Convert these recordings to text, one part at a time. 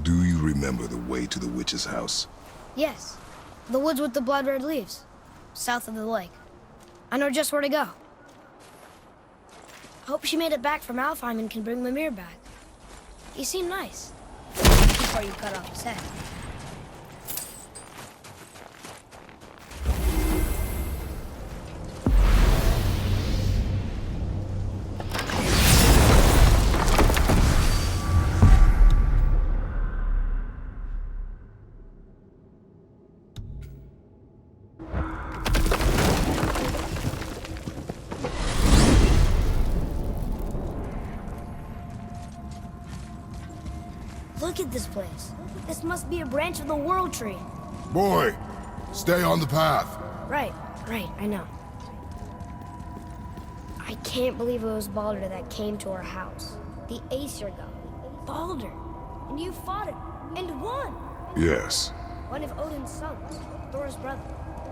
Do you remember the way to the witch's house? Yes. The woods with the blood-red leaves. South of the lake. I know just where to go. Hope she made it back from Alfheim and can bring Mimir back. He seemed nice. Before you cut off his head. Look at this place. This must be a branch of the World Tree. Boy, stay on the path. Right, I know. I can't believe it was Baldur that came to our house. The Aesir god. Baldur. And you fought him. And won. Yes. One of Odin's sons. Thor's brother.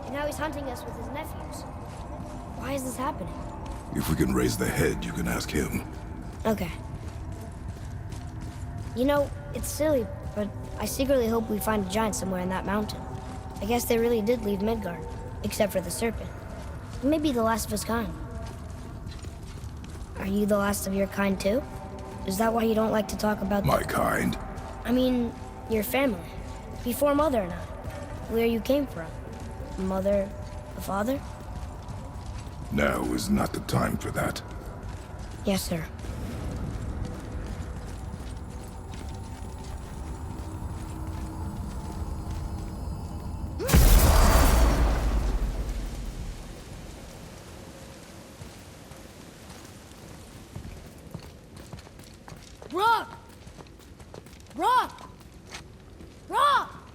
And now he's hunting us with his nephews. Why is this happening? If we can raise the head, you can ask him. Okay. You know, it's silly, but I secretly hope we find a giant somewhere in that mountain. I guess they really did leave Midgard, except for the serpent. Maybe the last of his kind. Are you the last of your kind too? Is that why you don't like to talk about my kind? I mean, your family. Before Mother and I. Where you came from. Mother, a father? Now is not the time for that. Yes, sir.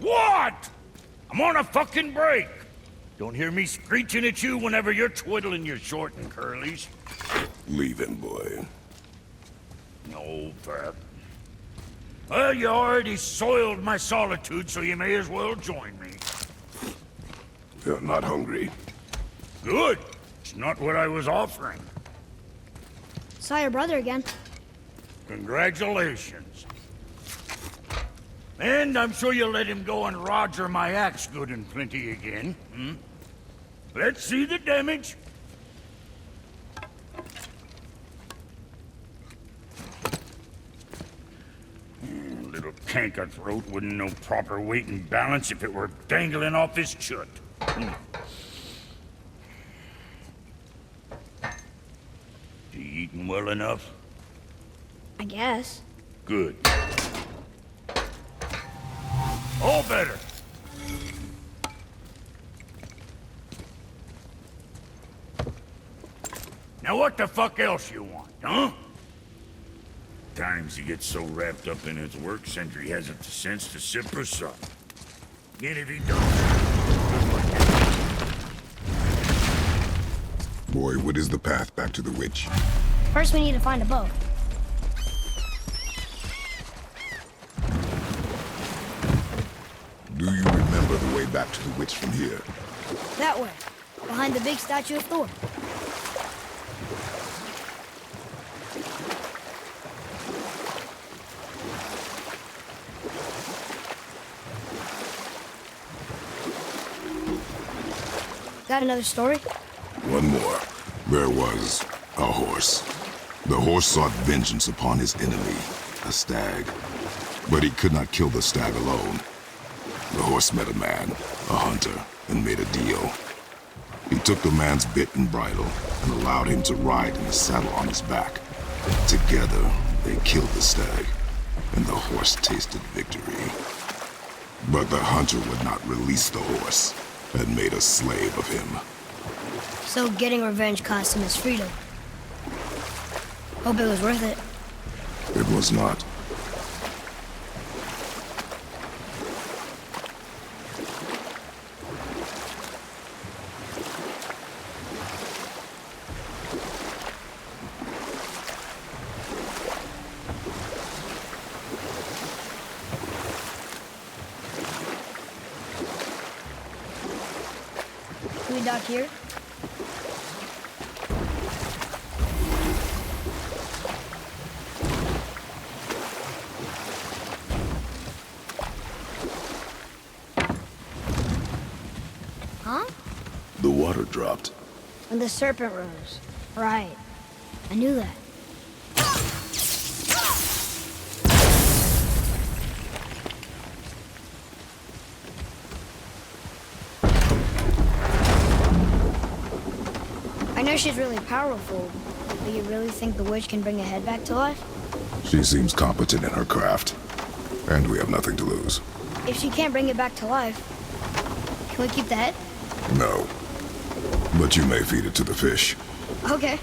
What? I'm on a fucking break. Don't hear me screeching at you whenever you're twiddling your short and curlies. Leave him, boy. No, Fat. Well, you already soiled my solitude, so you may as well join me. You're not hungry. Good. It's not what I was offering. Saw your brother again. Congratulations. And I'm sure you'll let him go and roger my axe good and plenty again, hmm? Let's see the damage. Little canker-throat wouldn't know proper weight and balance if it were dangling off his chut. You eating well enough? I guess. Good. All better. Now what the fuck else you want, huh? Times he gets so wrapped up in his work, Sentry hasn't the sense to sip for some. And if he don't... Boy, what is the path back to the witch? First we need to find a boat. Do you remember the way back to the witch from here? That way. Behind the big statue of Thor. Got another story? One more. There was a horse. The horse sought vengeance upon his enemy, a stag. But he could not kill the stag alone. The horse met a man, a hunter, and made a deal. He took the man's bit and bridle and allowed him to ride in the saddle on his back. Together, they killed the stag, and the horse tasted victory. But the hunter would not release the horse and made a slave of him. So getting revenge cost him his freedom. Hope it was worth it. It was not. Can we dock here? Huh? The water dropped. When the serpent rose. Right. I knew that. I know she's really powerful, but you really think the witch can bring a head back to life? She seems competent in her craft, and we have nothing to lose. If she can't bring it back to life, can we keep the head? No. But you may feed it to the fish. Okay.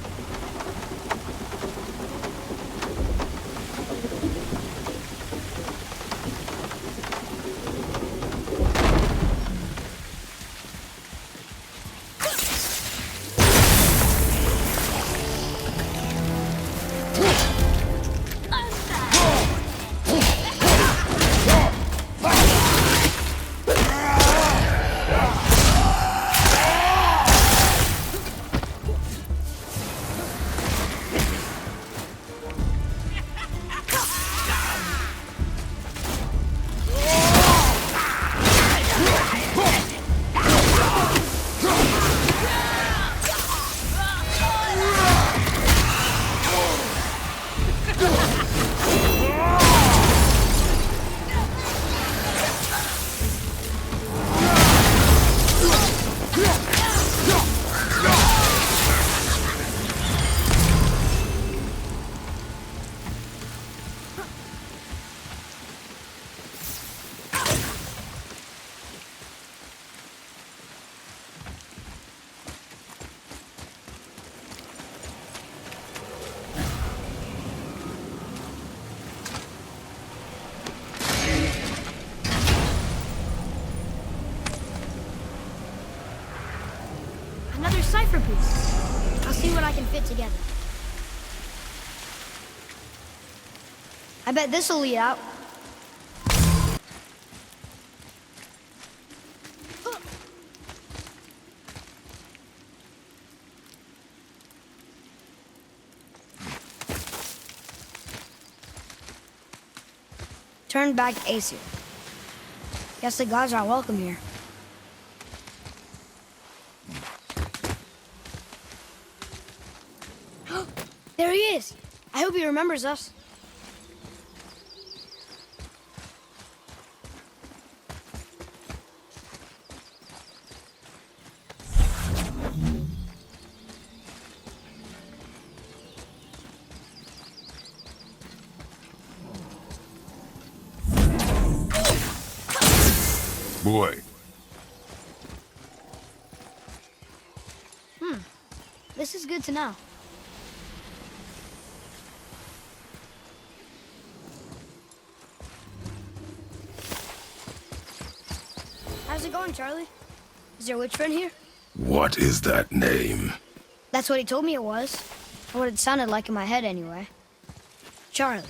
Another cipher piece. I'll see what I can fit together. I bet this'll lead out. Turn back Aesir. Guess the gods aren't welcome here. There he is! I hope he remembers us. Boy. This is good to know. How's it going, Charlie? Is your witch friend here? What is that name? That's what he told me it was. Or what it sounded like in my head, anyway. Charlie.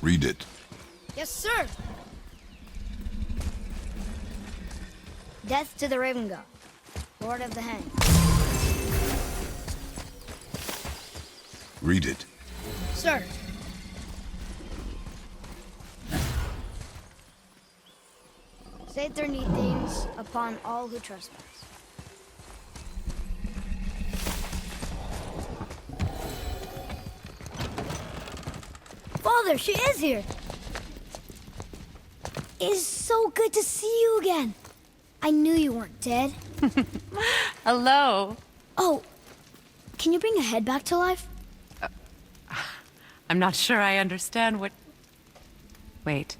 Read it. Yes, sir. Death to the Raven God, Lord of the Hanged. Read it. Sir. Sater need things upon all who trespass. Father, she is here! It is so good to see you again. I knew you weren't dead. Hello. Oh, can you bring a head back to life? I'm not sure I understand what... Wait.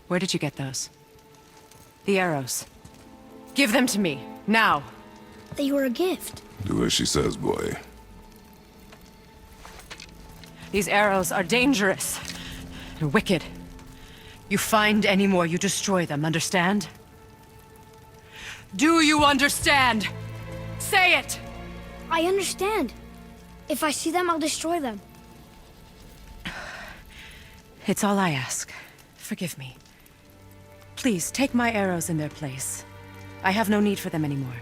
Where did you get those? The arrows. Give them to me, now. They were a gift. Do as she says, boy. These arrows are dangerous and wicked. You find any more, you destroy them, understand? Do you understand? Say it! I understand. If I see them, I'll destroy them. It's all I ask. Forgive me. Please, take my arrows in their place. I have no need for them anymore.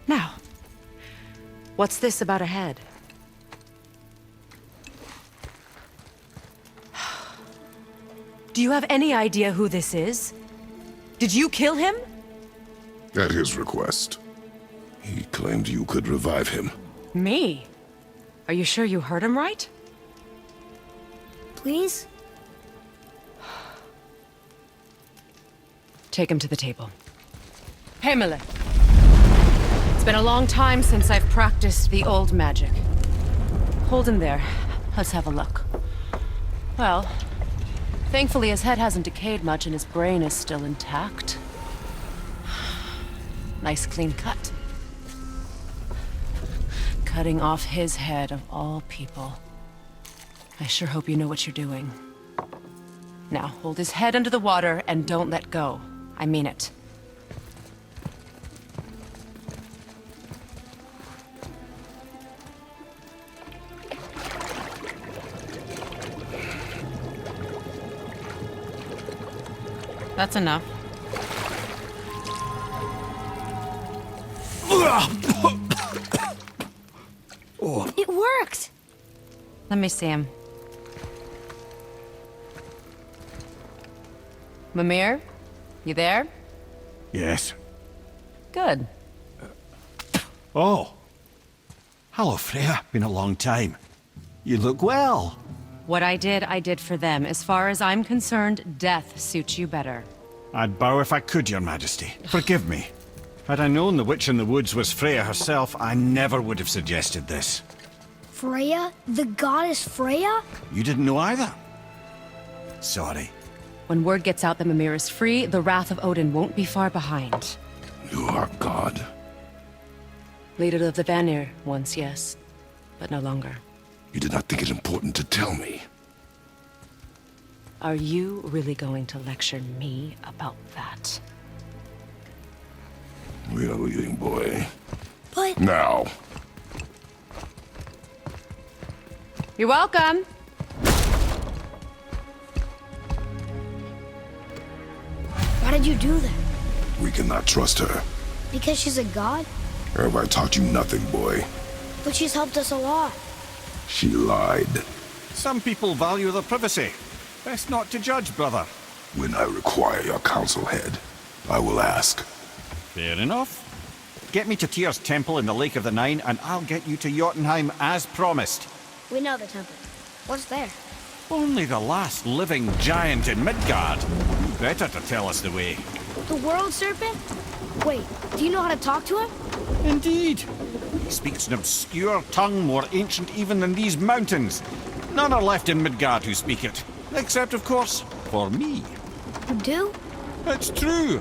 Now, what's this about a head? Do you have any idea who this is? Did you kill him? At his request. He claimed you could revive him. Me? Are you sure you heard him right? Please? Take him to the table. Heimele. It's been a long time since I've practiced the old magic. Hold him there. Let's have a look. Well, thankfully his head hasn't decayed much and his brain is still intact. Nice clean cut. Cutting off his head of all people. I sure hope you know what you're doing. Now, hold his head under the water and don't let go. I mean it. That's enough. It worked! Let me see him. Mimir? You there? Yes. Good. Oh. Hello, Freya. Been a long time. You look well. What I did for them. As far as I'm concerned, death suits you better. I'd bow if I could, Your Majesty. Forgive me. Had I known the witch in the woods was Freya herself, I never would have suggested this. Freya? The goddess Freya? You didn't know either? Sorry. When word gets out that Mimir is free, the wrath of Odin won't be far behind. You are God. Leader of the Vanir, once, yes. But no longer. You did not think it important to tell me. Are you really going to lecture me about that? We are leaving, boy. But... Now. You're welcome! Why did you do that? We cannot trust her. Because she's a god? Have I taught you nothing, boy? But she's helped us a lot. She lied. Some people value their privacy. Best not to judge, brother. When I require your council head, I will ask. Fair enough. Get me to Tyr's temple in the Lake of the Nine, and I'll get you to Jotunheim as promised. We know the temple. What's there? Only the last living giant in Midgard. Better to tell us the way. The world serpent? Wait, do you know how to talk to him? Indeed. He speaks an obscure tongue more ancient even than these mountains. None are left in Midgard who speak it. Except, of course, for me. You do? It's true.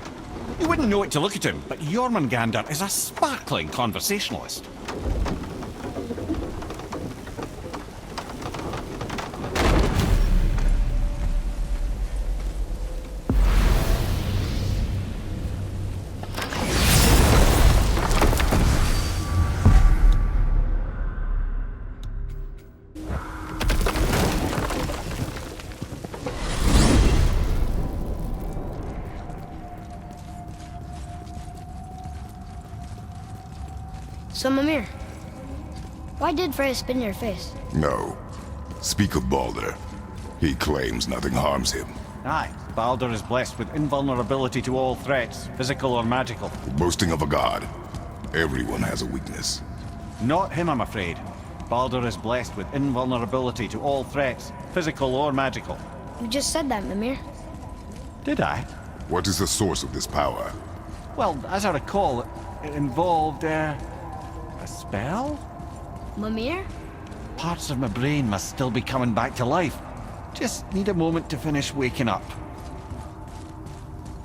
You wouldn't know it to look at him, but Jormungandr is a sparkling conversationalist. So, Mimir, why did Freya spit in your face? No. Speak of Balder. He claims nothing harms him. Aye, Balder is blessed with invulnerability to all threats, physical or magical. Boasting of a god. Everyone has a weakness. Not him, I'm afraid. Balder is blessed with invulnerability to all threats, physical or magical. You just said that, Mimir. Did I? What is the source of this power? Well, as I recall, it involved, a spell? Mimir? Parts of my brain must still be coming back to life. Just need a moment to finish waking up.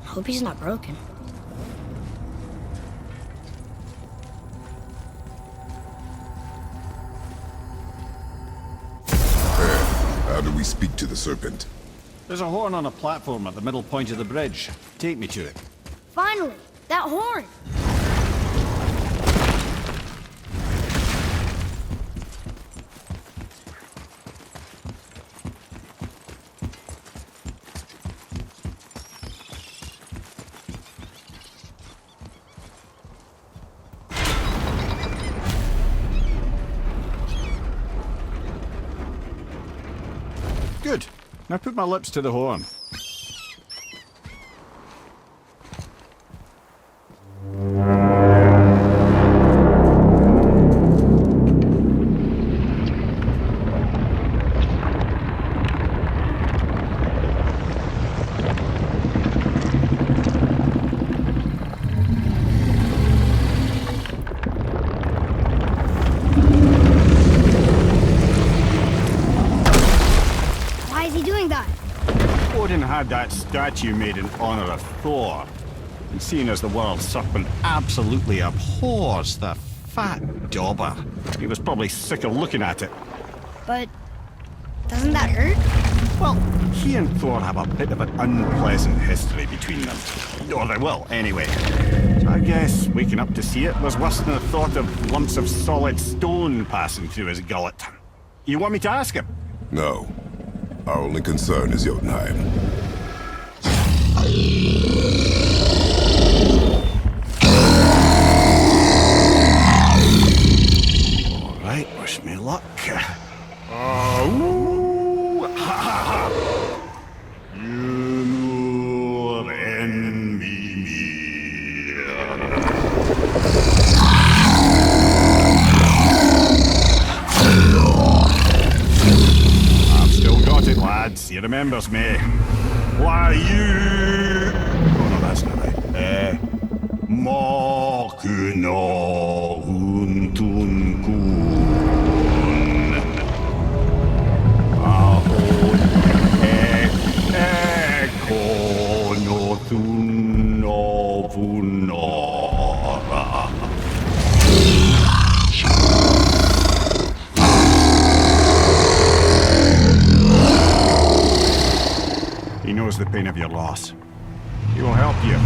Hope he's not broken. How do we speak to the serpent? There's a horn on a platform at the middle point of the bridge. Take me to it. Finally! That horn! Good. Now put my lips to the horn. Why is he doing that? Odin had that statue made in honor of Thor. And seeing as the world serpent absolutely abhors the fat dauber, he was probably sick of looking at it. But doesn't that hurt? Well, he and Thor have a bit of an unpleasant history between them. Or they will, anyway. So I guess waking up to see it was worse than the thought of lumps of solid stone passing through his gullet. You want me to ask him? No. Our only concern is Jotunheim. All right, wish me luck. Oh, ha ha ha! Jörmungur and MIMIR. I've still got it, lads. He remembers me. Why you? Oh no, that's not right. Makuna huntunkun. Ahon ekonotunnovunara. He knows the pain of your loss. He will help you.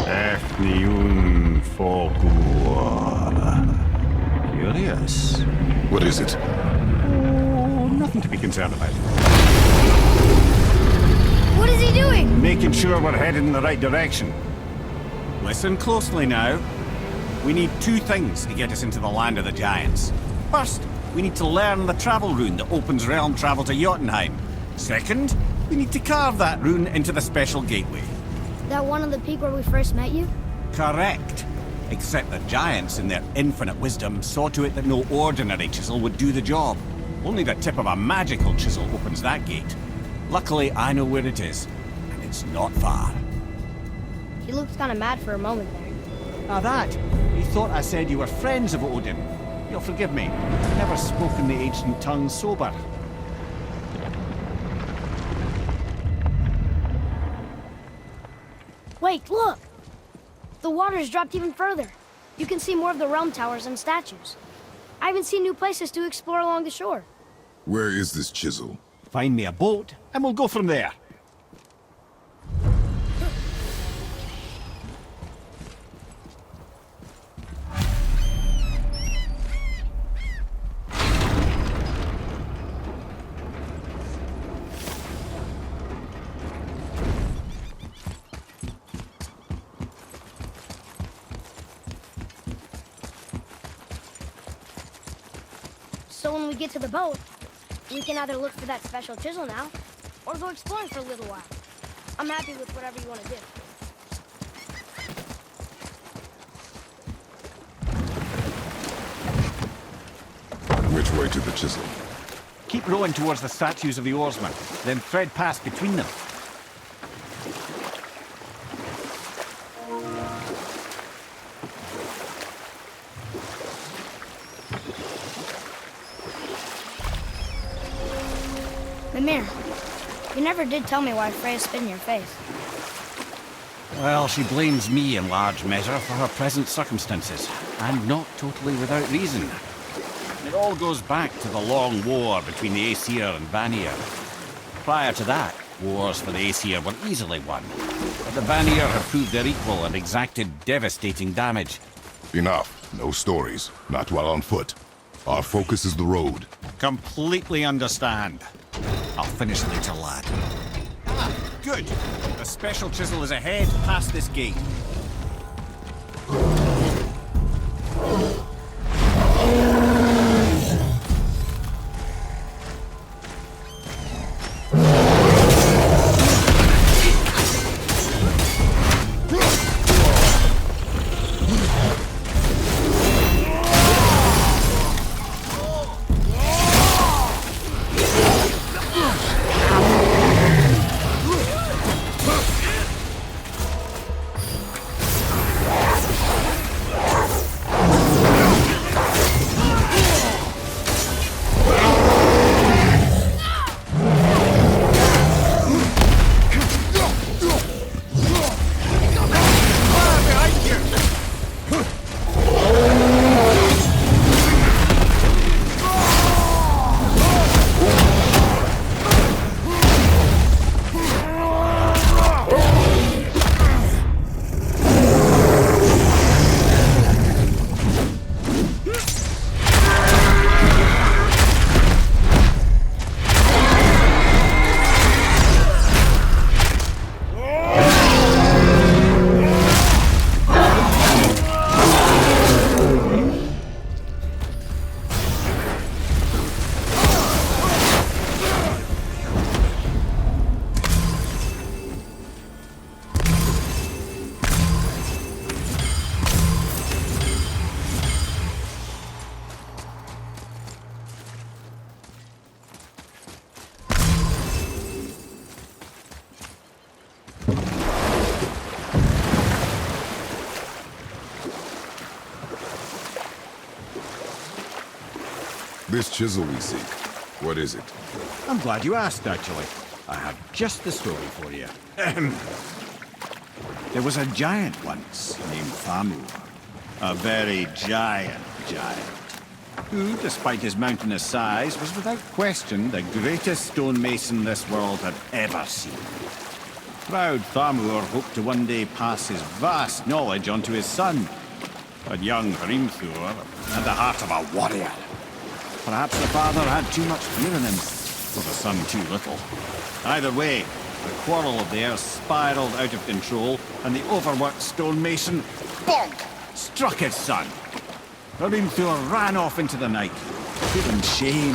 Efniun Fogur. Curious. What is it? Oh, nothing to be concerned about. What is he doing? Making sure we're headed in the right direction. Listen closely now. We need two things to get us into the land of the giants. First, we need to learn the travel rune that opens realm travel to Jotunheim. Second, we need to carve that rune into the special gateway. That one on the peak where we first met you? Correct. Except the giants, in their infinite wisdom, saw to it that no ordinary chisel would do the job. Only the tip of a magical chisel opens that gate. Luckily, I know where it is, and it's not far. He looked kind of mad for a moment there. Now that, he thought I said you were friends of Odin. You'll forgive me. I've never spoken the ancient tongue sober. Wait, look! The water's dropped even further. You can see more of the realm towers and statues. I even see new places to explore along the shore. Where is this chisel? Find me a boat, and we'll go from there. So when we get to the boat, we can either look for that special chisel now, or go exploring for a little while. I'm happy with whatever you want to do. Which way to the chisel? Keep rowing towards the statues of the oarsmen, then thread past between them. Mimir, you never did tell me why Freya spit in your face. Well, she blames me in large measure for her present circumstances, and not totally without reason. It all goes back to the long war between the Aesir and Vanir. Prior to that, wars for the Aesir were easily won, but the Vanir have proved their equal and exacted devastating damage. Enough. No stories. Not while on foot. Our focus is the road. Completely understand. I'll finish later, lad. Ah, good. The special chisel is ahead, past this gate. This chisel we seek, what is it? I'm glad you asked, actually. I have just the story for you. There was a giant once named Thamur. A very giant, who, despite his mountainous size, was without question the greatest stonemason this world had ever seen. Proud Thamur hoped to one day pass his vast knowledge on to his son. But young Hrimthur had the heart of a warrior. Perhaps the father had too much fear in him, or the son too little. Either way, the quarrel of theirs spiraled out of control, and the overworked stonemason, bonk, struck his son. Hrimthur ran off into the night, feeling shame